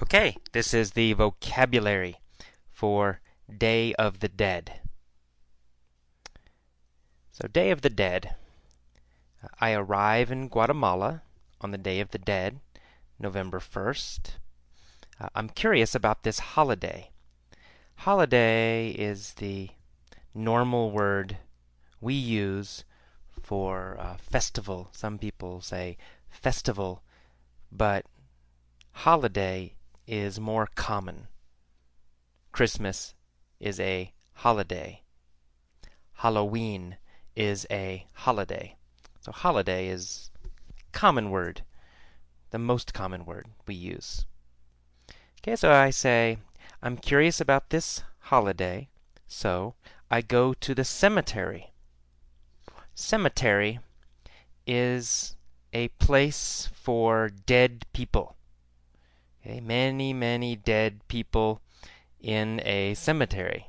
Okay, this is the vocabulary for Day of the Dead. So, Day of the Dead. I arrive in Guatemala on the Day of the Dead, November 1st. I'm curious about this holiday. Holiday is the normal word we use for festival. Some people say festival, but holiday is more common. Christmas is a holiday. Halloween is a holiday. So holiday is a common word, the most common word we use. Okay, so I say, I'm curious about this holiday, so I go to the cemetery. Cemetery is a place for dead people. Okay, many dead people in a cemetery.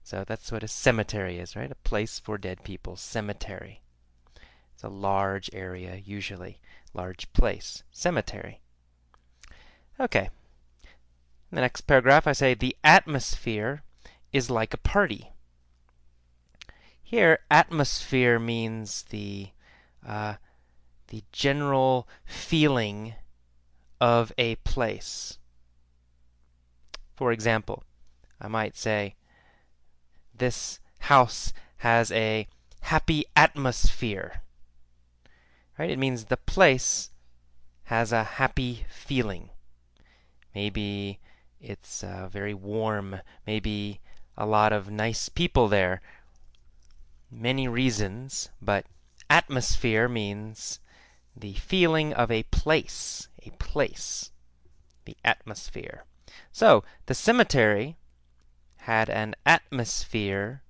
So that's what a cemetery is, right? A place for dead people. Cemetery. It's a large area, usually. Large place. Cemetery. Okay. In the next paragraph, I say, the atmosphere is like a party. Here, atmosphere means the general feeling of a place. For example, I might say, this house has a happy atmosphere. Right? It means the place has a happy feeling. Maybe it's very warm. Maybe a lot of nice people there. Many reasons, but atmosphere means the feeling of a place. A place. The atmosphere. So, the cemetery had an atmosphere,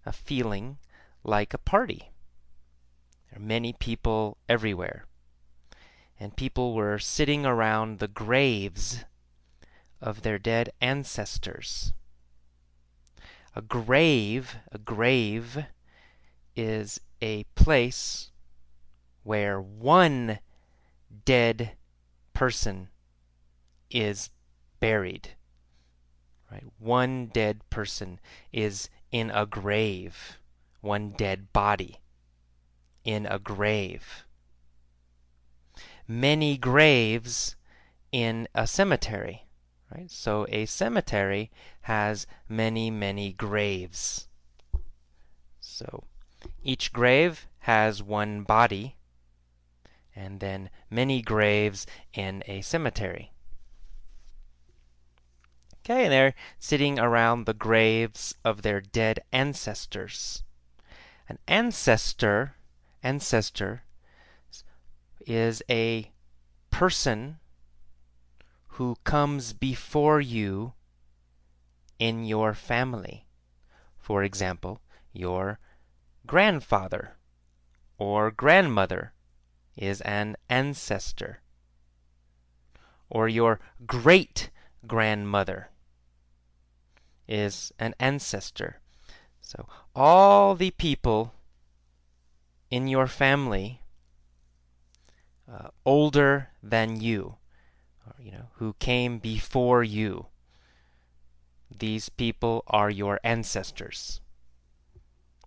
a feeling, like a party. There are many people everywhere. And people were sitting around the graves of their dead ancestors. A grave is a place where one dead person is buried. Right? One dead person is in a grave. One dead body in a grave. Many graves in a cemetery. Right? So a cemetery has many graves. So each grave has one body, and then many graves in a cemetery. Okay, and they're sitting around the graves of their dead ancestors. An ancestor is a person who comes before you in your family. For example, your grandfather or grandmother is an ancestor. Or your great-grandmother is an ancestor. So all the people in your family older than you, or, who came before you, these people are your ancestors.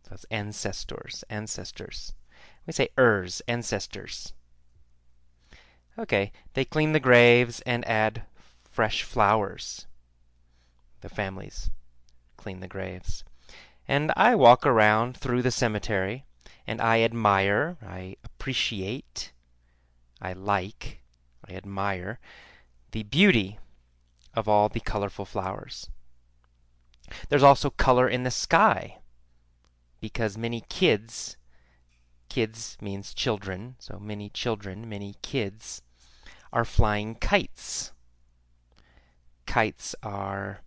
So that's ancestors. We say ancestors. Okay, they clean the graves and add fresh flowers. The families clean the graves. And I walk around through the cemetery, and I admire, I appreciate, I admire the beauty of all the colorful flowers. There's also color in the sky, because many kids means children, so many kids are flying kites. Kites are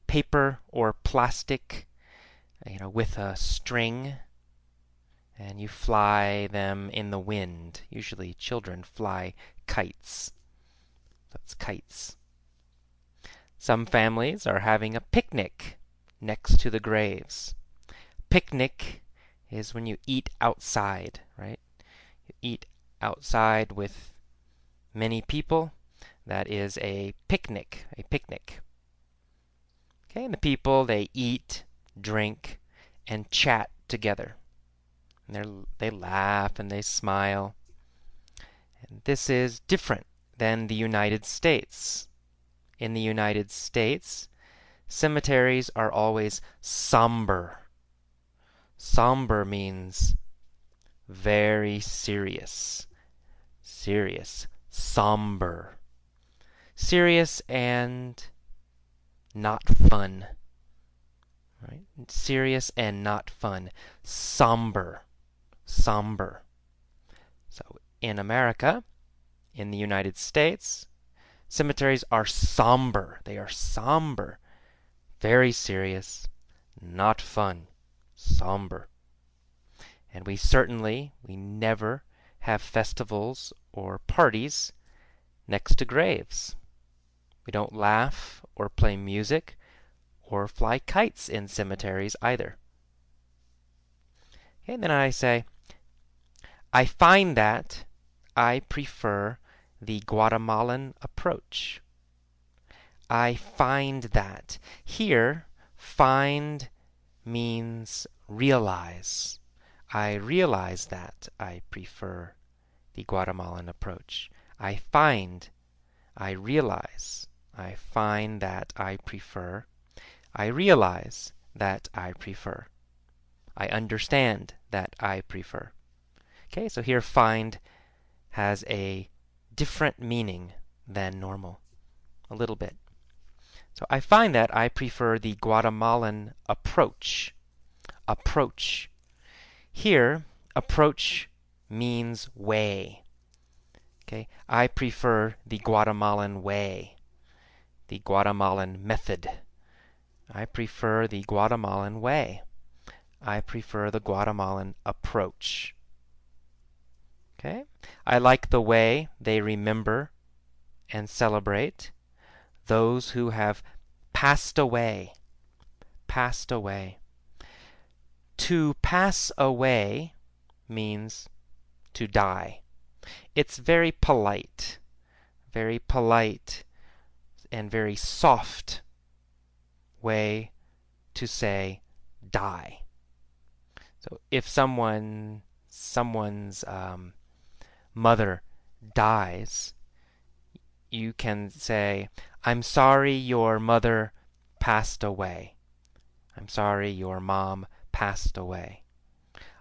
paper or plastic, with a string, and you fly them in the wind. Usually children fly kites. That's kites. Some families are having a picnic next to the graves. Picnic is when you eat outside, right? You eat outside with many people. That is a picnic, a picnic. Okay, and the people, they eat, drink, and chat together. And they laugh and they smile. And this is different than the United States. In the United States, cemeteries are always somber. Somber means very serious. Serious. Somber. Serious and not fun. Right? Serious and not fun. Somber. Somber. So in America, in the United States, cemeteries are somber. They are somber. Very serious. Not fun. Somber. And we never have festivals or parties next to graves. We don't laugh or play music or fly kites in cemeteries either. Okay, and then I say, I find that I prefer the Guatemalan approach. I find that. Here, find means realize. I realize that I prefer the Guatemalan approach. I find, I realize. I find that I prefer. I realize that I prefer. I understand that I prefer. Okay, so here find has a different meaning than normal. A little bit. So I find that I prefer the Guatemalan approach. Approach. Here, approach means way. Okay, I prefer the Guatemalan way. The Guatemalan method. I prefer the Guatemalan way. I prefer the Guatemalan approach. Okay? I like the way they remember and celebrate those who have passed away. Passed away. To pass away means to die. It's very polite and very soft way to say die. So if someone's mother dies, you can say, I'm sorry your mother passed away. I'm sorry your mom passed away.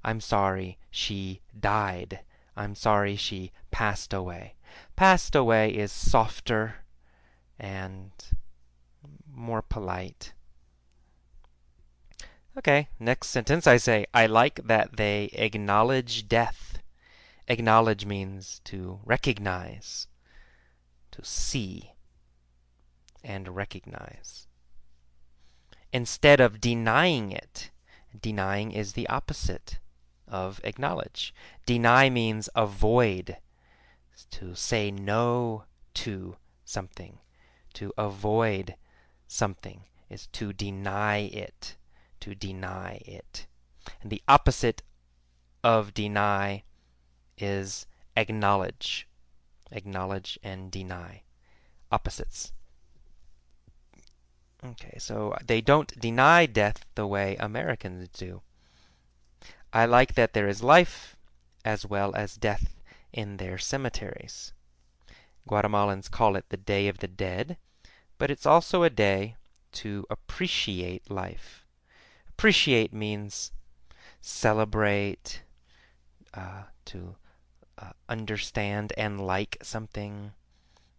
I'm sorry she died. I'm sorry she passed away. Passed away is softer and more polite. Okay, next sentence I say, I like that they acknowledge death. Acknowledge means to recognize, to see, and recognize. Instead of denying it, denying is the opposite of acknowledge. Deny means avoid, to say no to something. To avoid something is to deny it. To deny it. And the opposite of deny is acknowledge. Acknowledge and deny. Opposites. Okay, so they don't deny death the way Americans do. I like that there is life as well as death in their cemeteries. Guatemalans call it the Day of the Dead, but it's also a day to appreciate life. Appreciate means celebrate, to understand and like something,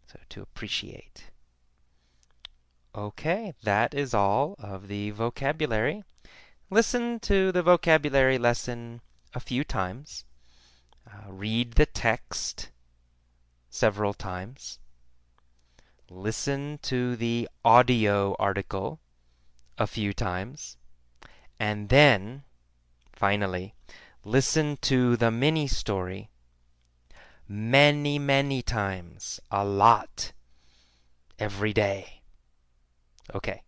so to appreciate. Okay, that is all of the vocabulary. Listen to the vocabulary lesson a few times. Read the text several times. Listen to the audio article a few times. And then, finally, listen to the mini story many, many times, a lot, every day. Okay.